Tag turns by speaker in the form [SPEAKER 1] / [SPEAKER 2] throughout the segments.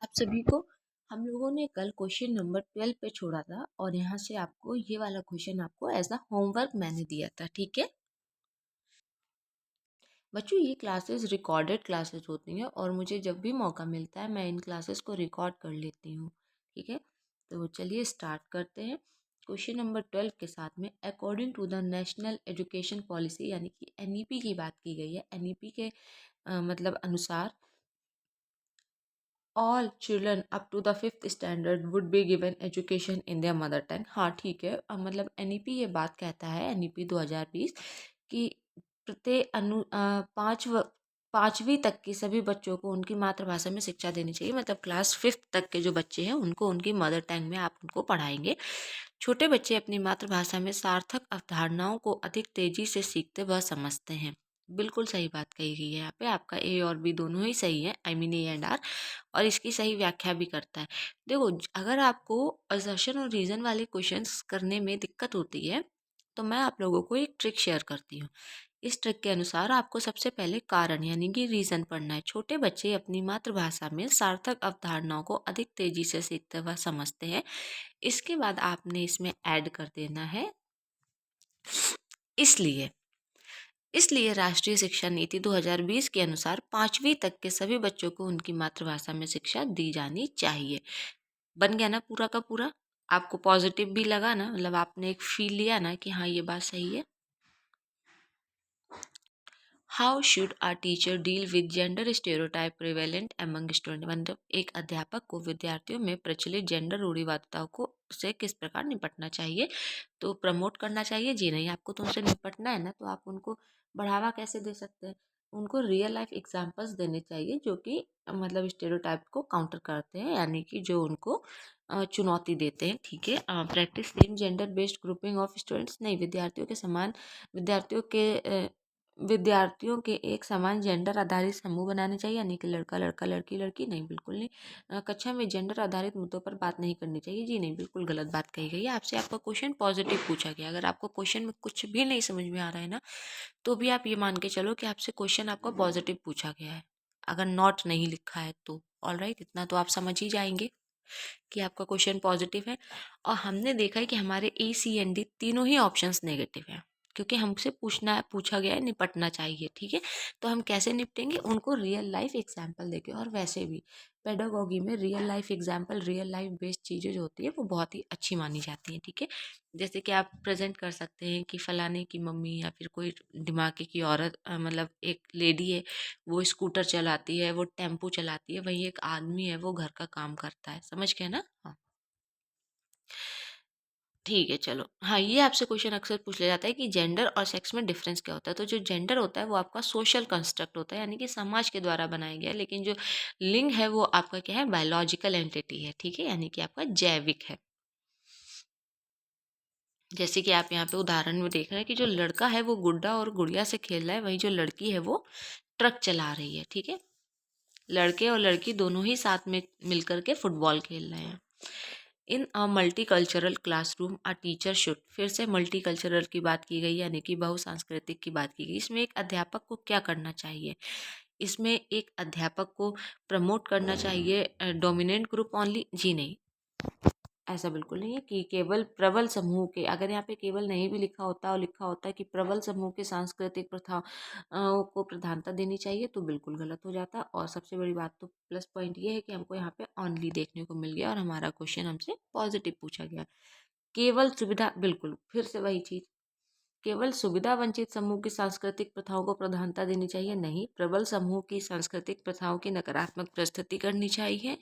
[SPEAKER 1] आप सभी को हम लोगों ने कल क्वेश्चन नंबर 12 पे छोड़ा था और यहाँ से आपको ये वाला क्वेश्चन आपको एज अ होमवर्क मैंने दिया था। ठीक है बच्चों, ये क्लासेस रिकॉर्डेड क्लासेस होती हैं और मुझे जब भी मौका मिलता है मैं इन क्लासेस को रिकॉर्ड कर लेती हूँ। ठीक है, तो चलिए स्टार्ट करते हैं। क्वेश्चन नंबर 12 के साथ में according to the national education policy यानी कि एनईपी की बात की गई है। एनईपी के मतलब अनुसार all children up to the fifth standard would be given education in their mother tongue. हाँ ठीक है, मतलब एनईपी ये बात कहता है, एनईपी 2020 कि प्रत्येक पाँचवीं तक की सभी बच्चों को उनकी मातृभाषा में शिक्षा देनी चाहिए। मतलब क्लास फिफ्थ तक के जो बच्चे हैं उनको उनकी मदर टंग में आप उनको पढ़ाएंगे। छोटे बच्चे अपनी मातृभाषा में सार्थक अवधारणाओं को अधिक तेजी से सीखते व समझते हैं। बिल्कुल सही बात कही गई है यहाँ पे। आपका ए और बी दोनों ही सही है, I mean A and R, और इसकी सही व्याख्या भी करता है। देखो, अगर आपको असर्शन और रीजन वाले क्वेश्चंस करने में दिक्कत होती है तो मैं आप लोगों को एक ट्रिक शेयर करती हूँ। इस ट्रिक के अनुसार आपको सबसे पहले कारण यानी कि रीजन पढ़ना है। छोटे बच्चे अपनी मातृभाषा में सार्थक अवधारणाओं को अधिक तेजी से सीखते व समझते हैं। इसके बाद आपने इसमें ऐड कर देना है इसलिए इसलिए राष्ट्रीय शिक्षा नीति 2020 के अनुसार पांचवी तक के सभी बच्चों को उनकी मातृभाषा में शिक्षा दी जानी चाहिए। बन गया ना पूरा का पूरा? आपको पॉजिटिव भी लगा ना, मतलब आपने एक फील लिया ना कि हाँ ये बात सही है। How should our teacher deal with gender stereotype prevalent among student. मतलब एक अध्यापक को विद्यार्थियों में प्रचलित जेंडर रूढ़िवादिताओं को से किस प्रकार निपटना चाहिए। तो प्रमोट करना चाहिए? जी नहीं, आपको तो उनसे निपटना है ना, तो आप उनको बढ़ावा कैसे दे सकते हैं? उनको रियल लाइफ एग्जांपल्स देने चाहिए जो कि मतलब स्टेरियोटाइप को काउंटर करते हैं, यानी कि जो उनको चुनौती देते हैं। ठीक है, practice same gender based grouping of students. नहीं, विद्यार्थियों के विद्यार्थियों के एक समान जेंडर आधारित समूह बनाने चाहिए, यानी कि लड़का लड़का लड़की लड़की। नहीं, बिल्कुल नहीं। कक्षा में जेंडर आधारित मुद्दों पर बात नहीं करनी चाहिए। जी नहीं, बिल्कुल गलत बात कही गई है। आपसे आपका क्वेश्चन पॉजिटिव पूछा गया। अगर आपको क्वेश्चन में कुछ भी नहीं समझ में आ रहा है ना, तो भी आप ये मान के चलो कि आपसे क्वेश्चन आपका पॉजिटिव पूछा गया है। अगर नॉट नहीं लिखा है तो ऑल राइट, इतना तो आप समझ ही जाएंगे कि आपका क्वेश्चन पॉजिटिव है। और हमने देखा है कि हमारे ए सी एन डी तीनों ही ऑप्शंस नेगेटिव है, क्योंकि हमसे पूछा गया है निपटना चाहिए। ठीक है, तो हम कैसे निपटेंगे? उनको रियल लाइफ एग्जाम्पल देके। और वैसे भी पेडागोगी में real life example, real life based चीज़ें जो होती है वो बहुत ही अच्छी मानी जाती हैं। ठीक है, जैसे कि आप प्रेजेंट कर सकते हैं कि फलाने की मम्मी या फिर कोई दिमागी की औरत, मतलब एक लेडी है, वो स्कूटर चलाती है, वो टेम्पो चलाती है, वही एक आदमी है वो घर का काम करता है। समझ गए ना? हाँ ठीक है, चलो। हाँ, ये आपसे क्वेश्चन अक्सर पूछ लिया जाता है कि जेंडर और सेक्स में डिफरेंस क्या होता है। तो जो जेंडर होता है वो आपका सोशल कंस्ट्रक्ट होता है, यानी कि समाज के द्वारा बनाया गया है। लेकिन जो लिंग है वो आपका क्या है? बायोलॉजिकल एंटिटी है। ठीक है, यानी कि आपका जैविक है। जैसे कि आप यहाँ पे उदाहरण में देख रहे हैं कि जो लड़का है वो गुड्डा और गुड़िया से खेल रहा है, वहीं जो लड़की है वो ट्रक चला रही है। ठीक है, लड़के और लड़की दोनों ही साथ में मिलकर के फुटबॉल खेल रहे हैं। In a multi cultural classroom a teacher should. फिर से मल्टी कल्चरल की बात की गई, यानी कि बहुसांस्कृतिक की बात की गई। इसमें एक अध्यापक को क्या करना चाहिए? इसमें एक अध्यापक को प्रमोट करना चाहिए डोमिनेंट ग्रुप ओनली? जी नहीं, ऐसा बिल्कुल नहीं है कि केवल प्रबल समूह के। अगर यहाँ पे केवल नहीं भी लिखा होता और लिखा होता है कि प्रबल समूह के सांस्कृतिक प्रथा को प्रधानता देनी चाहिए, तो बिल्कुल गलत हो जाता। और सबसे बड़ी बात तो प्लस पॉइंट ये है कि हमको यहाँ पे ऑनली देखने को मिल गया और हमारा क्वेश्चन हमसे पॉजिटिव पूछा गया। केवल सुविधा, बिल्कुल फिर से वही चीज, केवल सुविधा वंचित समूह की सांस्कृतिक प्रथाओं को प्रधानता देनी चाहिए। नहीं, प्रबल समूह की सांस्कृतिक प्रथाओं की नकारात्मक प्रस्तुति करनी चाहिए।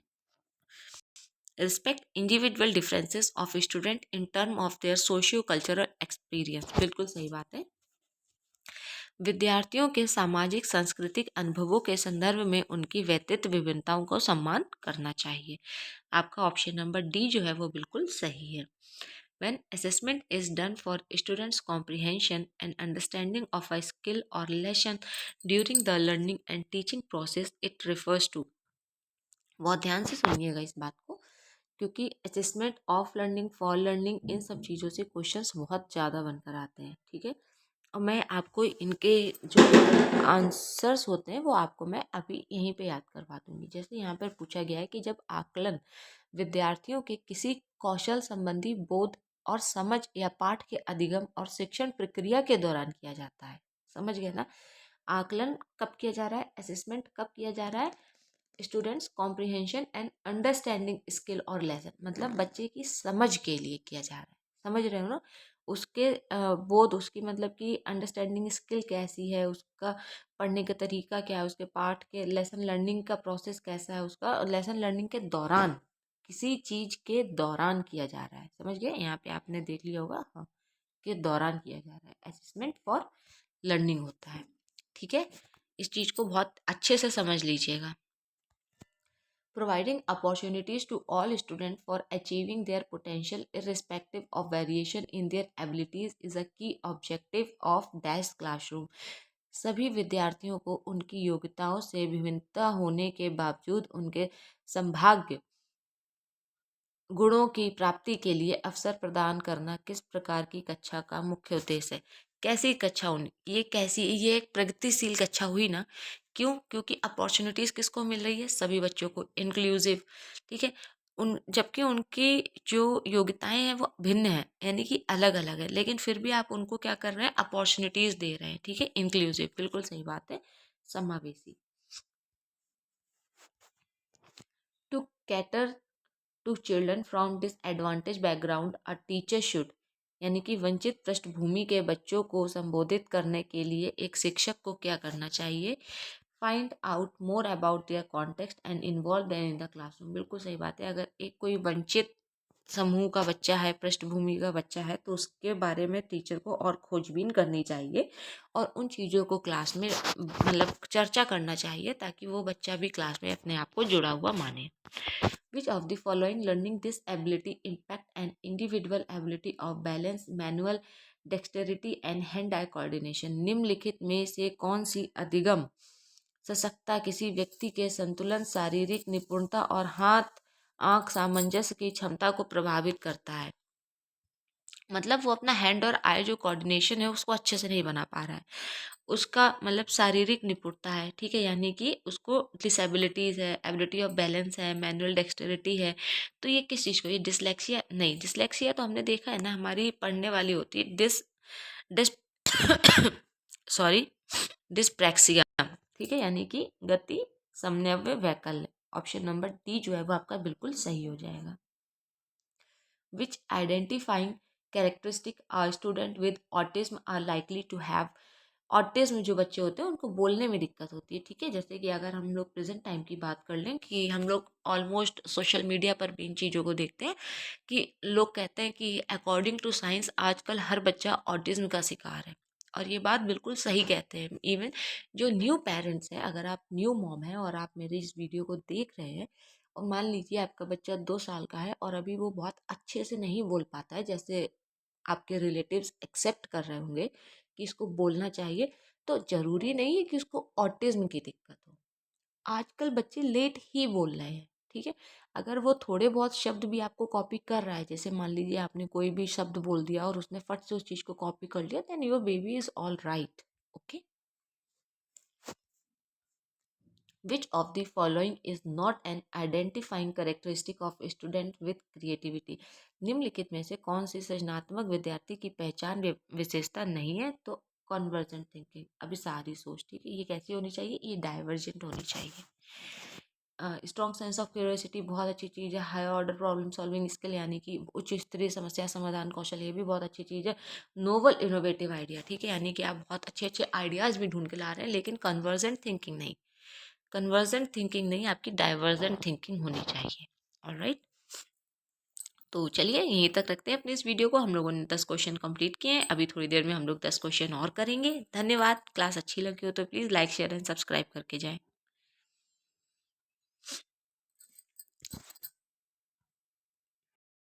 [SPEAKER 1] Respect individual differences of student in term of their socio cultural experience. बिल्कुल सही बात है। विद्यार्थियों के सामाजिक सांस्कृतिक अनुभवों के संदर्भ में उनकी व्यक्तित्व विभिन्नताओं को सम्मान करना चाहिए। आपका ऑप्शन नंबर डी जो है वो बिल्कुल सही है। When assessment is done for students' comprehension and understanding of a skill or lesson during the learning and teaching process, it refers to। बहुत ध्यान से सुनिएगा इस बात को, क्योंकि assessment of learning, for learning, इन सब चीज़ों से क्वेश्चंस बहुत ज़्यादा बनकर आते हैं। ठीक है, और मैं आपको इनके जो आंसर्स होते हैं वो आपको मैं अभी यहीं पे याद करवा दूंगी। जैसे यहाँ पर पूछा गया है कि जब आकलन विद्यार्थियों के किसी कौशल संबंधी बोध और समझ या पाठ के अधिगम और शिक्षण प्रक्रिया के दौरान किया जाता है। समझ गए ना? आकलन कब किया जा रहा है, असेसमेंट कब किया जा रहा है? Students comprehension and understanding skill और लेसन, मतलब बच्चे की समझ के लिए किया जा रहा है। समझ रहे हो ना? उसके बोध, उसकी मतलब कि अंडरस्टैंडिंग स्किल कैसी है, उसका पढ़ने का तरीका क्या है, उसके पाठ के लेसन लर्निंग का प्रोसेस कैसा है, उसका लेसन लर्निंग के दौरान, किसी चीज के दौरान किया जा रहा है। समझ गए? यहाँ पे आपने देख लिया होगा, हाँ, के दौरान किया जा रहा है। असेसमेंट फॉर लर्निंग होता है। ठीक है, इस चीज को बहुत अच्छे से समझ लीजिएगा। Providing opportunities to all students for achieving their potential irrespective of variation in their abilities is a key objective of dash classroom. सभी विद्यार्थियों को उनकी योग्यताओं से विभिन्नता होने के बावजूद उनके संभाव्य गुणों की प्राप्ति के लिए अवसर प्रदान करना किस प्रकार की कक्षा का मुख्य उद्देश्य है? कैसी कक्षा होनी, ये कैसी, ये एक प्रगतिशील कक्षा हुई ना? क्यों? क्योंकि अपॉर्चुनिटीज किसको मिल रही है? सभी बच्चों को, इंक्लूसिव। ठीक है, उन जबकि उनकी जो योग्यताएं हैं वो भिन्न है, यानी कि अलग अलग है, लेकिन फिर भी आप उनको क्या कर रहे हैं? अपॉर्चुनिटीज दे रहे हैं। ठीक है, इंक्लूसिव, बिल्कुल सही बात है, समावेशी। To cater to children from disadvantage background a teacher should, यानी कि वंचित पृष्ठभूमि के बच्चों को संबोधित करने के लिए एक शिक्षक को क्या करना चाहिए? Find out more about their context and involve them in the classroom. बिल्कुल सही बात है। अगर एक कोई वंचित समूह का बच्चा है, पृष्ठभूमि का बच्चा है, तो उसके बारे में टीचर को और खोजबीन करनी चाहिए और उन चीज़ों को क्लास में मतलब चर्चा करना चाहिए, ताकि वो बच्चा भी क्लास में अपने आप को जुड़ा हुआ माने। Which of the following learning disability impact an individual ability of balance, manual dexterity and hand-eye coordination? निम्नलिखित में से कौन सी अधिगम सशक्ता किसी व्यक्ति के संतुलन, शारीरिक निपुणता और हाथ आंख सामंजस्य की क्षमता को प्रभावित करता है? मतलब वो अपना हैंड और आई जो कोऑर्डिनेशन है उसको अच्छे से नहीं बना पा रहा है, उसका मतलब शारीरिक निपुणता है। ठीक है, यानी कि उसको डिसेबिलिटीज़ है, एबिलिटी ऑफ बैलेंस है, मैनुअल डेक्सटेरिटी है। तो ये किस चीज़ को, ये डिसलेक्सिया नहीं, डिसलेक्सिया तो हमने देखा है ना, हमारी पढ़ने वाली होती है। Dis sorry, dyspraxia. ठीक है, यानी कि गति समन्वय वैकल्य। ऑप्शन नंबर डी जो है वो आपका बिल्कुल सही हो जाएगा। Which identifying characteristic a student with autism are likely to have? Autism जो बच्चे होते हैं उनको बोलने में दिक्कत होती है। ठीक है, जैसे कि अगर हम लोग प्रेजेंट टाइम की बात कर लें कि हम लोग ऑलमोस्ट सोशल मीडिया पर भी इन चीज़ों को देखते हैं कि लोग कहते हैं कि अकॉर्डिंग टू साइंस आजकल हर बच्चा ऑटिज्म का शिकार है, और ये बात बिल्कुल सही कहते हैं। इवन जो न्यू पेरेंट्स हैं, अगर आप न्यू मॉम हैं और आप मेरी इस वीडियो को देख रहे हैं और मान लीजिए आपका बच्चा 2 साल का है और अभी वो बहुत अच्छे से नहीं बोल पाता है, जैसे आपके रिलेटिव्स एक्सेप्ट कर रहे होंगे कि इसको बोलना चाहिए, तो ज़रूरी नहीं है कि उसको ऑटिज़्म की दिक्कत हो। आजकल बच्चे लेट ही बोल रहे हैं। ठीक है, अगर वो थोड़े बहुत शब्द भी आपको कॉपी कर रहा है, जैसे मान लीजिए आपने कोई भी शब्द बोल दिया और उसने फट से उस चीज़ को कॉपी कर लिया, then your baby is all right. Okay, which of the following is not an identifying characteristic of student with creativity? निम्नलिखित में से कौन सी सृजनात्मक विद्यार्थी की पहचान विशेषता नहीं है? तो कन्वर्जेंट थिंकिंग, अभी सारी सोच। ठीक है, ये कैसी होनी चाहिए? ये डाइवर्जेंट होनी चाहिए। स्ट्रॉन्ग सेंस ऑफ क्यूरियोसिटी बहुत अच्छी चीज़ है। High order problem solving skill, यानी कि उच्च स्तरीय समस्या समाधान कौशल, ये भी बहुत अच्छी चीज़ है। नोवल इनोवेटिव आइडिया, ठीक है, यानी कि आप बहुत अच्छे अच्छे आइडियाज़ भी ढूंढ के ला रहे हैं, लेकिन कन्वर्जेंट थिंकिंग नहीं। कन्वर्जेंट थिंकिंग नहीं, आपकी डाइवर्जेंट थिंकिंग होनी चाहिए। ऑलराइट, तो चलिए यहीं तक रखते हैं अपनी इस वीडियो को। हम लोगों ने 10 क्वेश्चन कंप्लीट किए हैं। अभी थोड़ी देर में हम लोग 10 क्वेश्चन और करेंगे। धन्यवाद। क्लास अच्छी लगी हो तो please like share and subscribe करके जाएं।